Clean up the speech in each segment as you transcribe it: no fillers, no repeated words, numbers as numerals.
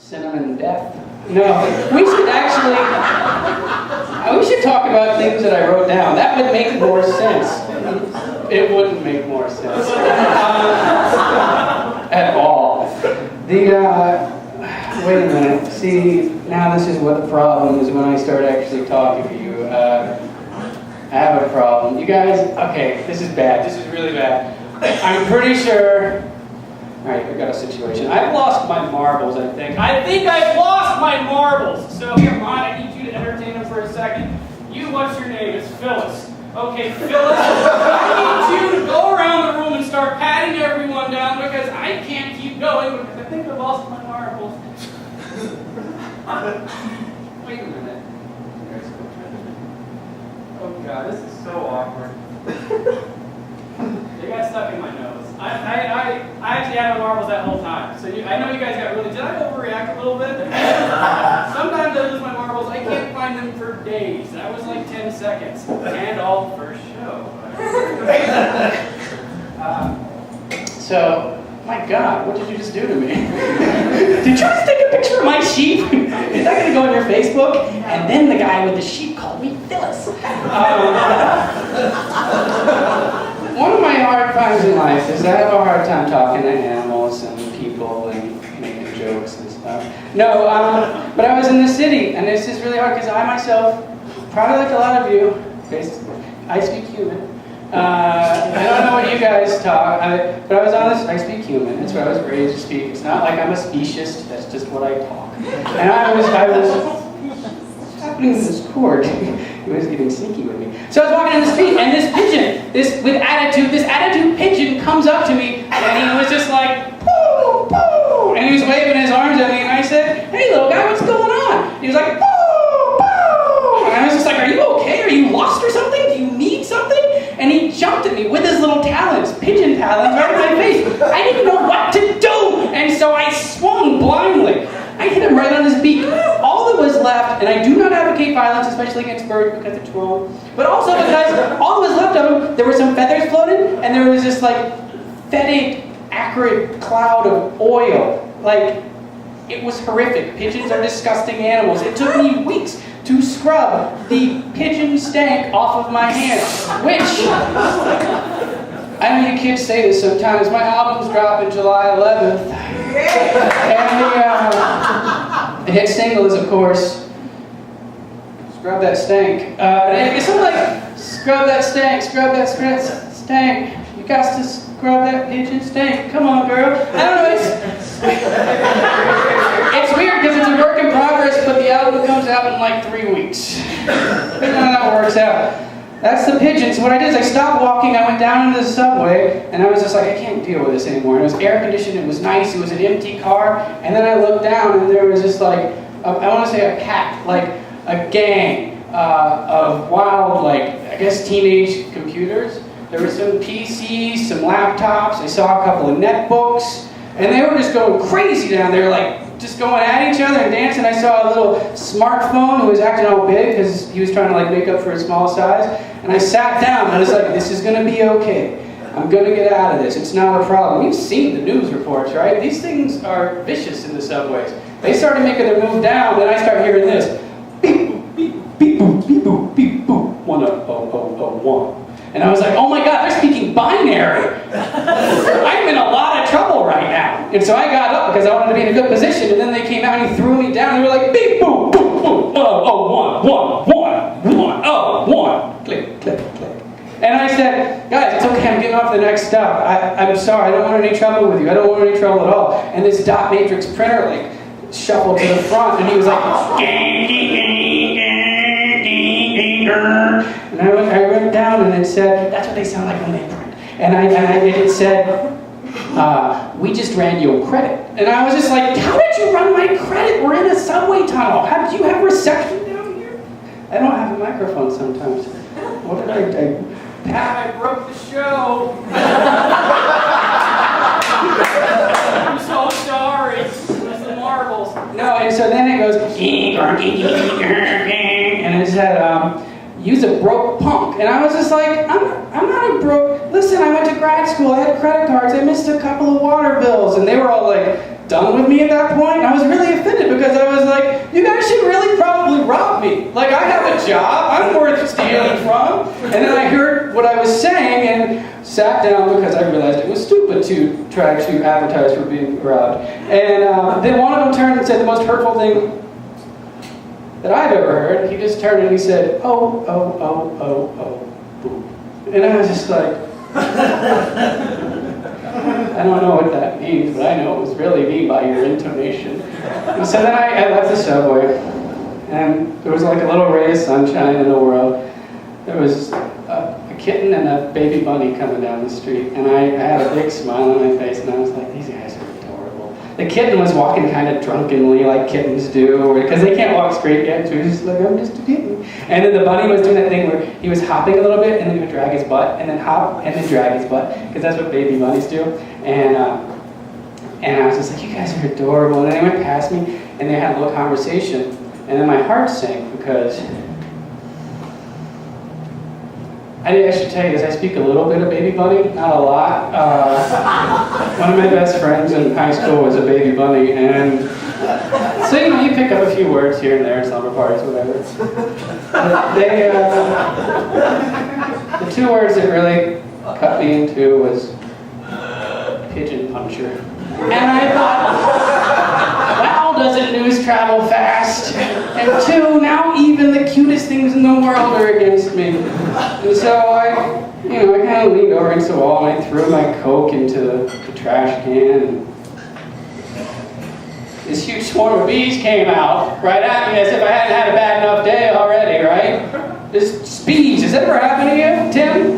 cinnamon death. No, we should talk about things that I wrote down. That would make more sense. It wouldn't make more sense. At all. Wait a minute. See, now this is what the problem is when I start actually talking to you. I have a problem. You guys, okay, this is bad. This is really bad. I'm pretty sure... Alright, we got a situation. I've lost my marbles, I think. I think I've lost my marbles! So here, Mon, I need you to entertain them for a second. You, what's your name? It's Phyllis. Okay, Phyllis, I need you to go around the room and start patting everyone down because I can't keep going because I think I've lost my marbles. Wait a minute. Oh god, this is so awkward. They got stuck in my nose. I actually had my marbles that whole time. So I know you guys got really... Did I overreact a little bit? Sometimes I lose my marbles. I can't find them for days. That was like 10 seconds. And all first show. So, my God, what did you just do to me? Did you just take a picture of my sheep? Is that going to go on your Facebook? And then the guy with the sheep called me Phyllis. One of my hard times in life is I have a hard time talking to animals and people and making jokes and stuff. No, but I was in the city, and this is really hard because I myself, probably like a lot of you, I speak human. I don't know what you guys talk, but I was on this, I speak human. That's what I was raised to speak. It's not like I'm a speciesist, that's just what I talk. And I was what's happening in this court? He was getting sneaky with me. So I was walking in the street, and this pigeon, this attitude pigeon comes up to me, and he was just like, poo, poo, and he was waving his arms at me, and I said, hey little guy, what's going on? And he was like, poo, poo, and I was just like, are you okay? Are you lost or something? Do you need something? And he jumped at me with his little talons, pigeon talons, right in my face. I didn't know what to do, and so I swung blindly. I hit him right on his beak. All that was left, and I do not advocate violence, especially against birds because it's wrong, but also because all that was left of him, there were some feathers floating, and there was this like fetid, acrid cloud of oil. Like, it was horrific. Pigeons are disgusting animals. It took me weeks to scrub the pigeon stank off of my hands, which, I know you kids say this sometimes, my album's dropping July 11th. And the hit single is, of course, Scrub That Stank. It's something like, scrub that stank, scrub that stank. You got to scrub that pigeon stank. Come on, girl. I don't know, it's weird because it's a work in progress, but the album comes out in like 3 weeks. I don't know how that works out. That's the pigeon. So what I did is I stopped walking, I went down into the subway, and I was just like, I can't deal with this anymore. And it was air conditioned, it was nice, it was an empty car, and then I looked down and there was just like, I want to say a pack, like a gang of wild, like, I guess teenage computers. There were some PCs, some laptops, I saw a couple of netbooks, and they were just going crazy down there, like, just going at each other and dancing. I saw a little smartphone who was acting all big because he was trying to like make up for his small size. And I sat down and I was like, this is going to be okay. I'm going to get out of this. It's not a problem. You've seen the news reports, right? These things are vicious in the subways. They started making their move down, then I started hearing this. Beep, boop, beep, beep, boop, beep, boop, beep, boop. 1-0-0-0-1. And I was like, oh my God, they're speaking binary. I'm in a lot of trouble right now. And so I got up because I wanted to be in a good position, and then they came out and he threw me down. They were like, beep, boop, boop, boop, 1-0-1-1-1-1. Click, click, click. And I said, guys, it's okay, I'm getting off the next stop. I'm sorry, I don't want any trouble with you. I don't want any trouble at all. And this dot matrix printer, like, shuffled to the front, and he was like, and I went down and it said, that's what they sound like when they print. And it said, we just ran your credit. And I was just like, how did you run my credit? We're in a subway tunnel. How did you have reception down here? I don't have a microphone sometimes. What did I do? I broke the show. I'm so sorry. It's the marbles. No, and so then it goes, and it said, use a broke punk. And I was just like, I'm not a broke, listen, I went to grad school, I had credit cards, I missed a couple of water bills. And they were all like, done with me at that point. And I was really offended because I was like, you guys should really probably rob me. Like, I have a job, I'm worth stealing from. And then I heard what I was saying and sat down because I realized it was stupid to try to advertise for being robbed. And then one of them turned and said the most hurtful thing that I've ever heard. He just turned and he said, oh, oh, oh, oh, oh, boo. And I was just like, I don't know what that means, but I know it was really me by your intonation. And so then I left the subway, and there was like a little ray of sunshine in the world. There was a kitten and a baby bunny coming down the street, and I had a big smile on my face, and I was like, these guys are adorable. The kitten was walking kind of drunkenly, like kittens do, because they can't walk straight yet, so he was just like, I'm just a kitten. And then the bunny was doing that thing where he was hopping a little bit, and then he would drag his butt, and then hop, and then drag his butt, because that's what baby bunnies do. And I was just like, you guys are adorable. And then they went past me, and they had a little conversation, and then my heart sank because I should tell you this, I speak a little bit of baby bunny, not a lot. One of my best friends in high school was a baby bunny, and so you pick up a few words here and there, slumber parties, whatever. The two words that really cut me into was pigeon puncher. And I thought, wow, doesn't news travel fast? And two, now even the cutest things in the world are against me. And so I kind of leaned over against the wall and I threw my Coke into the trash can. And this huge swarm of bees came out right at me as if I hadn't had a bad enough day already, right? This bees, has that ever happened to you, Tim?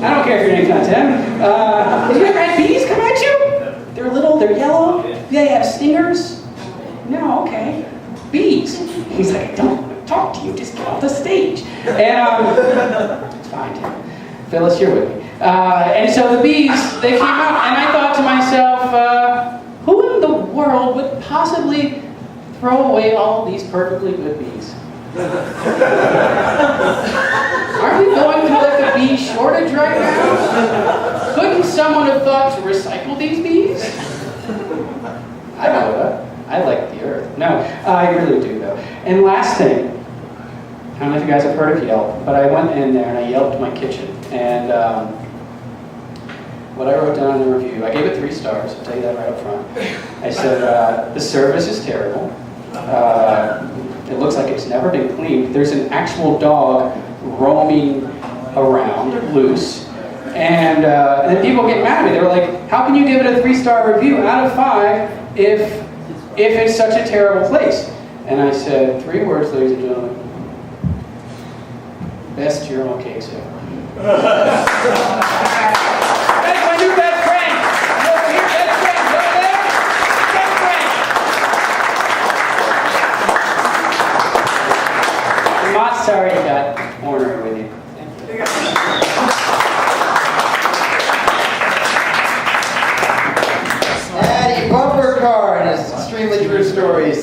I don't care if your name's not Tim. Have you ever had bees come at you? They're little, they're yellow, they have stingers. No, okay. Bees. He's like, I don't want to talk to you, just get off the stage. And it's fine, Tim. Phyllis, you're with me. And so the bees, they came out, and I thought to myself, who in the world would possibly throw away all these perfectly good bees? Are we going through like a bee shortage right now? Couldn't someone have thought to recycle these bees? I know that. I like the earth. No, I really do though. And last thing, I don't know if you guys have heard of Yelp, but I went in there and I Yelped my kitchen. And what I wrote down in the review, I gave it 3 stars, I'll tell you that right up front. I said, the service is terrible. It looks like it's never been cleaned. There's an actual dog roaming around, loose. And then people get mad at me. They were like, how can you give it a 3-star review out of 5 if it's such a terrible place? And I said, 3 words, ladies and gentlemen. Best urinal cakes ever. That's my new best friend. Over here, best friend. Over there, best friend. I'm not sorry you got ornery with you. Natty Bumpercar and his extremely true stories.